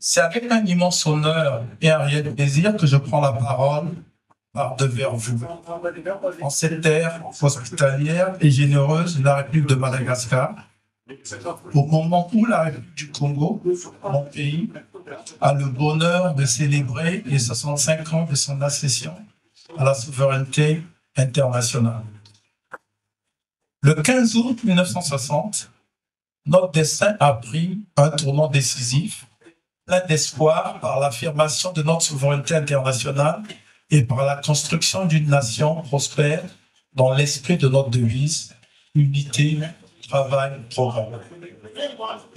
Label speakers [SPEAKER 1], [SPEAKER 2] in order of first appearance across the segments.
[SPEAKER 1] C'est avec un immense honneur et un réel plaisir que je prends la parole devers vous. En cette terre hospitalière et généreuse de la République de Madagascar, au moment où la République du Congo, mon pays, a le bonheur de célébrer les 65 ans de son accession à la souveraineté internationale. Le 15 août 1960, notre destin a pris un tournant décisif, plein d'espoir par l'affirmation de notre souveraineté internationale et par la construction d'une nation prospère dans l'esprit de notre devise « Unité, travail, progrès ».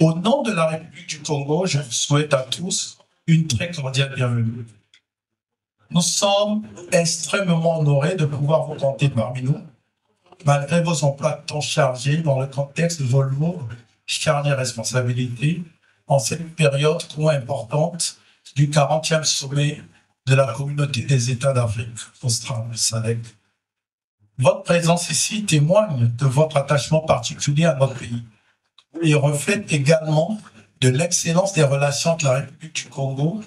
[SPEAKER 1] Au nom de la République du Congo, je vous souhaite à tous une très cordiale bienvenue. Nous sommes extrêmement honorés de pouvoir vous compter parmi nous, malgré vos emplois de temps chargés dans le contexte de vos lourdes charnières responsabilités en cette période trop importante du 40e sommet de la communauté des États d'Afrique australe, SADC. Votre présence ici témoigne de votre attachement particulier à notre pays et reflète également de l'excellence des relations entre la République du Congo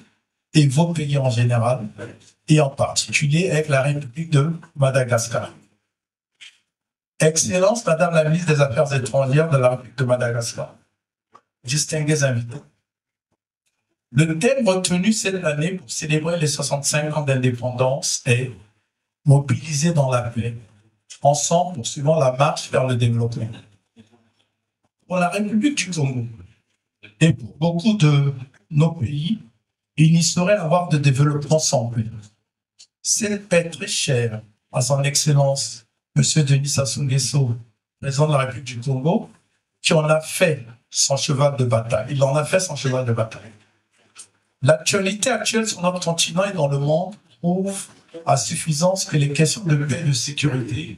[SPEAKER 1] et vos pays en général, et en particulier avec la République de Madagascar. Excellence, Madame la ministre des Affaires étrangères de la République de Madagascar, distingués invités. Le thème retenu cette année pour célébrer les 65 ans d'indépendance est « Mobiliser dans la paix, ensemble poursuivant la marche vers le développement ». Pour la République du Congo et pour beaucoup de nos pays, il n'y saurait avoir de développement sans paix. Cette paix très chère à son Excellence, M. Denis Sassou Nguesso, président de la République du Congo, qui en a fait son cheval de bataille. Il en a fait son cheval de bataille. L'actualité actuelle sur notre continent et dans le monde prouve à suffisance que les questions de paix et de sécurité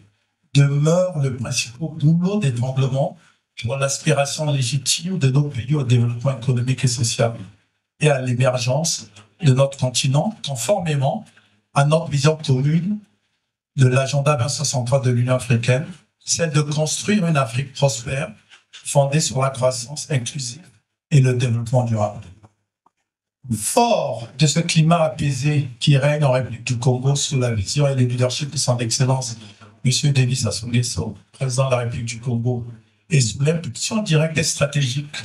[SPEAKER 1] demeurent le principal boulot d'étranglement pour l'aspiration légitime de nos pays au développement économique et social et à l'émergence de notre continent, conformément à notre vision commune de l'agenda 2063 de l'Union africaine, celle de construire une Afrique prospère, fondée sur la croissance inclusive et le développement durable. Fort de ce climat apaisé qui règne en République du Congo sous la vision et le leadership de son Excellence, M. Denis Sassou Nguesso, président de la République du Congo, et sous l'impulsion directe et stratégique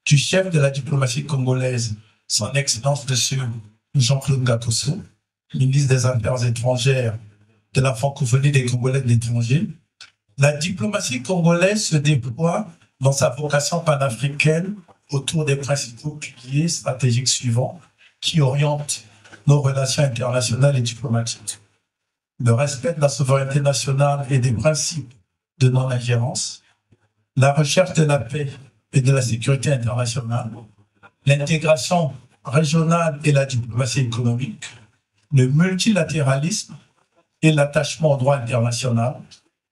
[SPEAKER 1] du chef de la diplomatie congolaise, son Excellence M. Jean-Claude Gattuso, ministre des Affaires étrangères de la francophonie des Congolais de l'étranger, la diplomatie congolaise se déploie dans sa vocation panafricaine autour des principaux piliers stratégiques suivants qui orientent nos relations internationales et diplomatiques. Le respect de la souveraineté nationale et des principes de non-ingérence, la recherche de la paix et de la sécurité internationale, l'intégration régionale et la diplomatie économique, le multilatéralisme et l'attachement au droit international,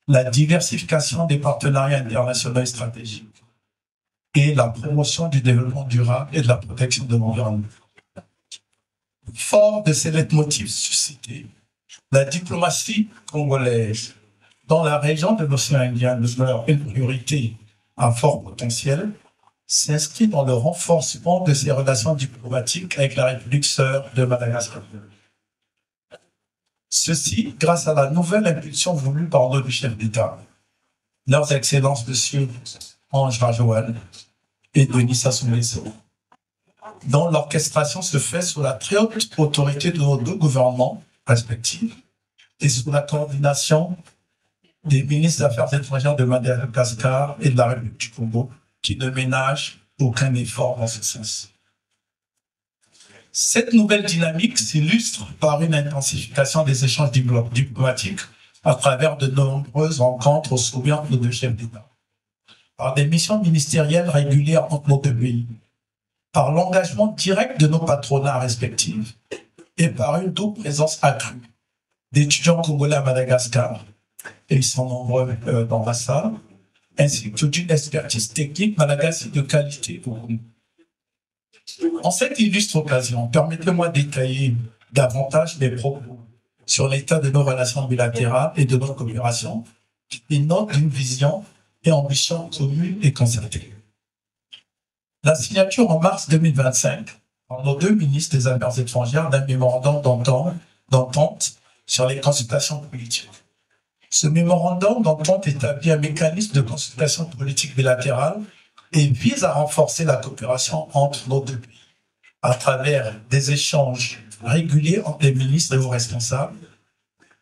[SPEAKER 1] la diversification des partenariats internationaux et stratégiques et la promotion du développement durable et de la protection de l'environnement. Fort de ces leitmotifs suscités, la diplomatie congolaise dans la région de l'océan Indien demeure une priorité à fort potentiel, s'inscrit dans le renforcement de ses relations diplomatiques avec la République sœur de Madagascar. Ceci grâce à la nouvelle impulsion voulue par nos chefs d'État, leurs excellences M. Ange Rajouane et Denis Sassou Nguesso, dont l'orchestration se fait sous la très haute autorité de nos deux gouvernements respectifs et sous la coordination des ministres des Affaires étrangères de Madagascar et de la République du Congo, qui ne ménagent aucun effort dans ce sens. Cette nouvelle dynamique s'illustre par une intensification des échanges diplomatiques à travers de nombreuses rencontres au sommet entre nos deux chefs d'État, par des missions ministérielles régulières entre nos deux pays, par l'engagement direct de nos patronats respectifs et par une double présence accrue d'étudiants congolais à Madagascar, et ils sont nombreux dans la salle, ainsi que d'une expertise technique malagasy de qualité pour nous. En cette illustre occasion, permettez-moi de détailler davantage mes propos sur l'état de nos relations bilatérales et de notre coopération, qui notent d'une vision et ambition commune et concertée. La signature en mars 2025 par nos deux ministres des Affaires étrangères d'un mémorandum d'entente sur les consultations politiques. Ce mémorandum d'entente établit un mécanisme de consultation politique bilatérale et vise à renforcer la coopération entre nos deux pays à travers des échanges réguliers entre les ministres et vos responsables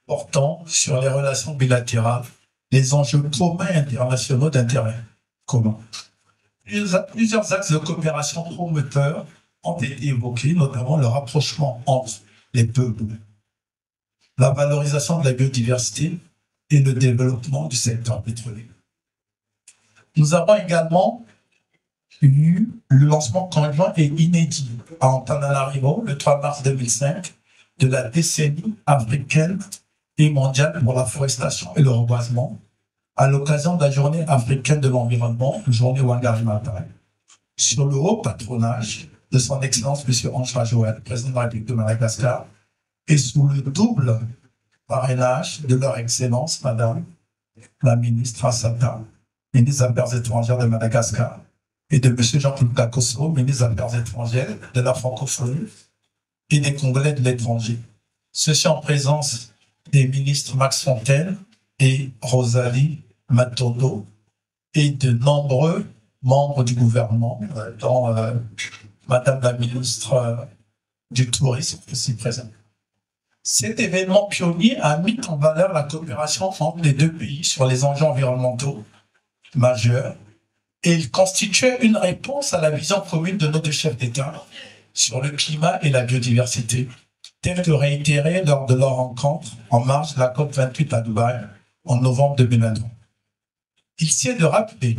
[SPEAKER 1] portant sur les relations bilatérales, les enjeux communs et internationaux d'intérêt commun. Plusieurs axes de coopération promoteurs ont été évoqués, notamment le rapprochement entre les peuples, la valorisation de la biodiversité et le développement du secteur pétrolier. Nous avons également eu le lancement conjoint et inédit à Antananarivo, le 3 mars 2005, de la décennie africaine et mondiale pour la forestation et le reboisement, à l'occasion de la journée africaine de l'environnement, journée Wangari Maathai, sur le haut patronage de son Excellence M. Ange Joël, président de la République de Madagascar, et sous le double parrainage de leur Excellence, Madame la ministre Assata, ministre des Affaires étrangères de Madagascar, et de M. Jean-Claude Kakoso, ministre des Affaires étrangères de la francophonie et des Congolais de l'étranger. Ceci en présence des ministres Max Fontaine et Rosalie Matondo et de nombreux membres du gouvernement, dont Madame la ministre du Tourisme aussi présente. Cet événement pionnier a mis en valeur la coopération entre les deux pays sur les enjeux environnementaux majeurs et il constituait une réponse à la vision commune de nos deux chefs d'État sur le climat et la biodiversité, telle que réitérée lors de leur rencontre en marge de la COP28 à Dubaï en novembre 2023. Il sied de rappeler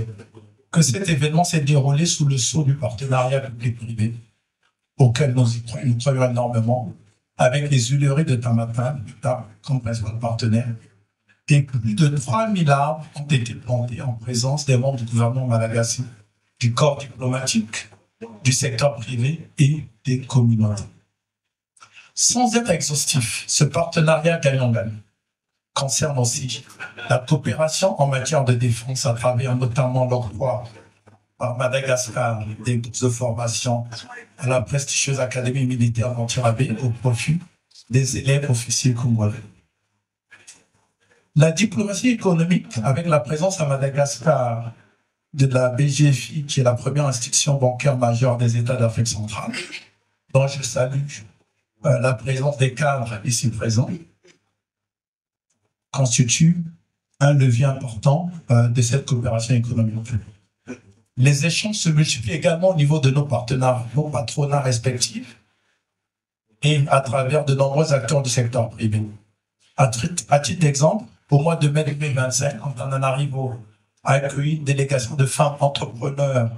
[SPEAKER 1] que cet événement s'est déroulé sous le sceau du partenariat public-privé, auquel nous croyons énormément, avec les huileries de Tamatan, comme principal partenaire, et plus de 3000 arbres ont été plantés en présence des membres du gouvernement malagasy, du corps diplomatique, du secteur privé et des communautés. Sans être exhaustif, ce partenariat gagnant-gagnant concerne aussi la coopération en matière de défense à travers notamment l'octroi par Madagascar des bourses de formation à la prestigieuse Académie militaire d'Antirabé au profit des élèves officiers congolais. La diplomatie économique, avec la présence à Madagascar de la BGFI, qui est la première institution bancaire majeure des États d'Afrique centrale, dont je salue la présence des cadres ici présents, constitue un levier important de cette coopération économique. Les échanges se multiplient également au niveau de nos partenaires, nos patronats respectifs et à travers de nombreux acteurs du secteur privé. À titre d'exemple, au mois de mai 2025, Antananarivo a accueilli une délégation de femmes entrepreneurs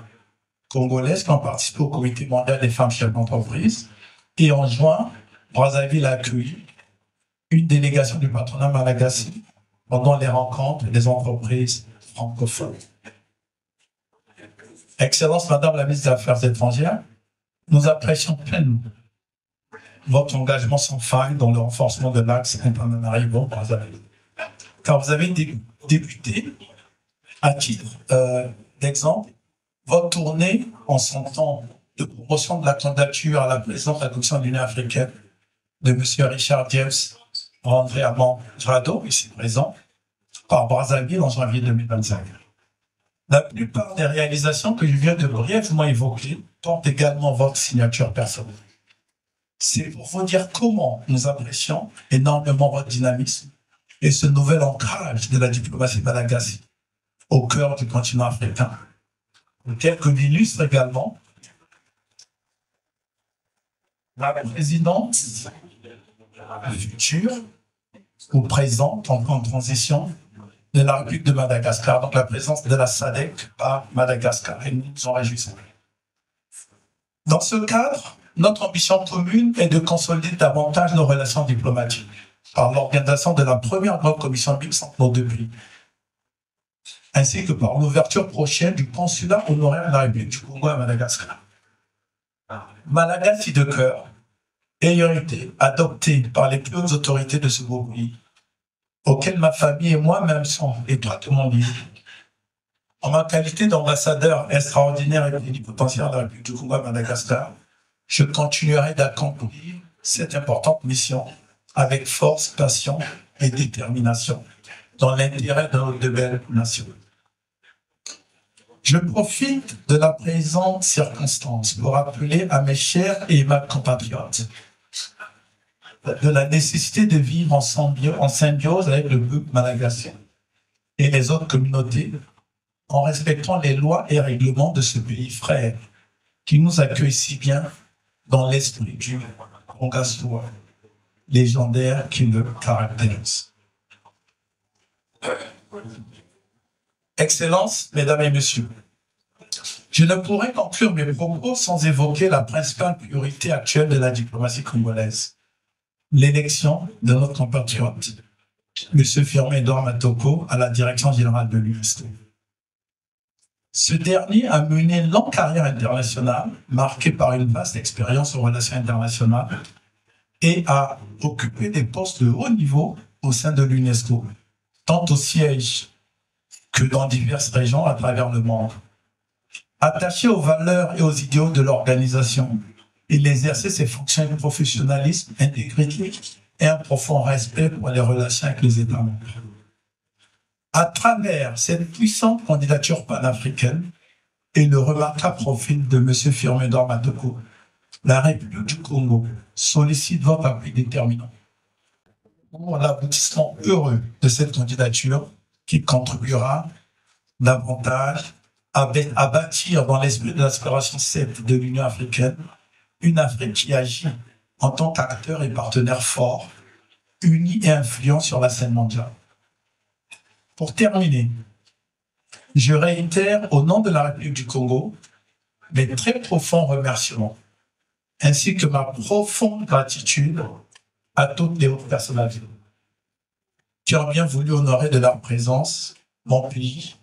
[SPEAKER 1] congolaises qui ont participé au Comité mondial des femmes chefs d'entreprise. Et en juin, Brazzaville a accueilli une délégation du patronat malagasy pendant les rencontres des entreprises francophones. Excellence Madame la ministre des Affaires étrangères, nous apprécions pleinement votre engagement sans faille dans le renforcement de l'axe Antananarivo-Brazzaville. Car vous avez débuté, à titre d'exemple, votre tournée en son temps de promotion de la candidature à la présidence de la Commission de l'Union africaine de M. Richard James André Amand-Jado, ici présent, par Brazzaville en janvier 2025. La plupart des réalisations que je viens de brièvement évoquer portent également votre signature personnelle. C'est pour vous dire comment nous apprécions énormément votre dynamisme et ce nouvel ancrage de la diplomatie malagasy au cœur du continent africain, tel que l'illustre également la présidente future ou présente en transition de la République de Madagascar, donc la présence de la SADC par Madagascar, et nous nous en réjouissons. Dans ce cadre, notre ambition commune est de consolider davantage nos relations diplomatiques par l'organisation de la première grande commission mixte entre nos deux pays, ainsi que par l'ouverture prochaine du consulat honoraire de la République du Congo à Madagascar. Malagasy de cœur ayant été adopté par les plus hautes autorités de ce beau pays, auquel ma famille et moi-même sont étroitement liés. En ma qualité d'ambassadeur extraordinaire et plénipotentiaire de la République du Congo à Madagascar, je continuerai d'accomplir cette importante mission avec force, passion et détermination dans l'intérêt de notre belle nation. Je profite de la présente circonstance pour rappeler à mes chers et aimables compatriotes de la nécessité de vivre en symbiose avec le peuple malagasy et les autres communautés en respectant les lois et règlements de ce pays frère qui nous accueille si bien dans l'esprit du Congastois légendaire qui le caractérise. Excellences, Mesdames et Messieurs, je ne pourrais conclure mes propos sans évoquer la principale priorité actuelle de la diplomatie congolaise, l'élection de notre compatriote, M. Firmin-Edouard Matoko, à la direction générale de l'UNESCO. Ce dernier a mené une longue carrière internationale, marquée par une vaste expérience en relations internationales, et a occupé des postes de haut niveau au sein de l'UNESCO, tant au siège que dans diverses régions à travers le monde. Attaché aux valeurs et aux idéaux de l'organisation, il exerçait ses fonctions avec professionnalisme, intégrité et un profond respect pour les relations avec les États membres. À travers cette puissante candidature panafricaine et le remarquable profil de M. Firmin-Edouard Matoko, la République du Congo sollicite votre appui déterminant pour l'aboutissement heureux de cette candidature qui contribuera davantage à bâtir dans l'esprit de l'aspiration 7 de l'Union africaine une Afrique qui agit en tant qu'acteur et partenaire fort, uni et influent sur la scène mondiale. Pour terminer, je réitère au nom de la République du Congo mes très profonds remerciements ainsi que ma profonde gratitude à toutes les hautes personnalités qui ont bien voulu honorer de leur présence mon pays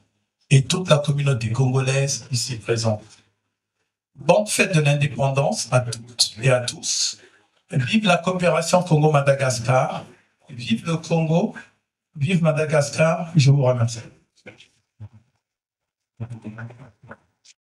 [SPEAKER 1] et toute la communauté congolaise ici présente. Bonne fête de l'indépendance à toutes et à tous. Vive la coopération Congo-Madagascar. Vive le Congo. Vive Madagascar. Je vous remercie.